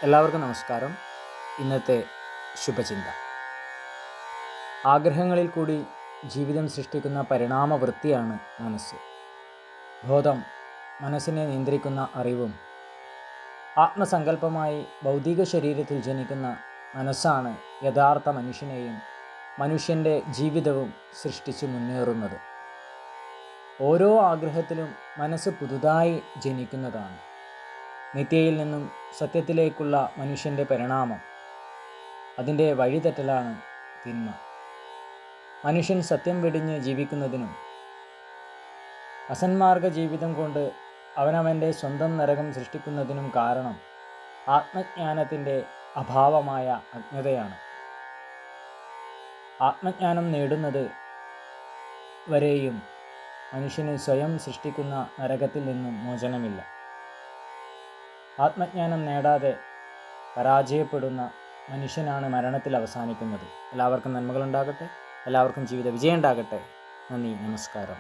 എല്ലാവർക്കും നമസ്കാരം. ഇന്നത്തെ ശുഭചിന്ത. ആഗ്രഹങ്ങളിൽ കൂടി ജീവിതം സൃഷ്ടിക്കുന്ന പരിണാമവൃത്തിയാണ് മനസ്സ്. ബോധം മനസ്സിനെ നിയന്ത്രിക്കുന്ന അറിവും ആത്മസങ്കല്പമായി ഭൗതിക ശരീരത്തിൽ ജനിക്കുന്ന മനസ്സാണ് യഥാർത്ഥ മനുഷ്യനെയും മനുഷ്യൻ്റെ ജീവിതവും സൃഷ്ടിച്ച് മുന്നേറുന്നത്. ഓരോ ആഗ്രഹത്തിലും മനസ്സ് പുതുതായി ജനിക്കുന്നതാണ്. മിഥ്യയിൽ നിന്നും സത്യത്തിലേക്കുള്ള മനുഷ്യൻ്റെ പരിണാമം, അതിൻ്റെ വഴിതെറ്റലാണ് തിന്മ. മനുഷ്യൻ സത്യം വെടിഞ്ഞ് ജീവിക്കുന്നതിനും അസന്മാർഗ ജീവിതം കൊണ്ട് അവനവൻ്റെ സ്വന്തം നരകം സൃഷ്ടിക്കുന്നതിനും കാരണം ആത്മജ്ഞാനത്തിൻ്റെ അഭാവമായ അജ്ഞതയാണ്. ആത്മജ്ഞാനം നേടുന്നത് വരെയും മനുഷ്യന് സ്വയം സൃഷ്ടിക്കുന്ന നരകത്തിൽ നിന്നും മോചനമില്ല. ആത്മജ്ഞാനം നേടാതെ പരാജയപ്പെടുന്ന മനുഷ്യനാണ് മരണത്തിൽ അവസാനിക്കുന്നത്. എല്ലാവർക്കും നന്മകളുണ്ടാകട്ടെ. എല്ലാവർക്കും ജീവിത വിജയം ഉണ്ടാകട്ടെ. നന്ദി, നമസ്കാരം.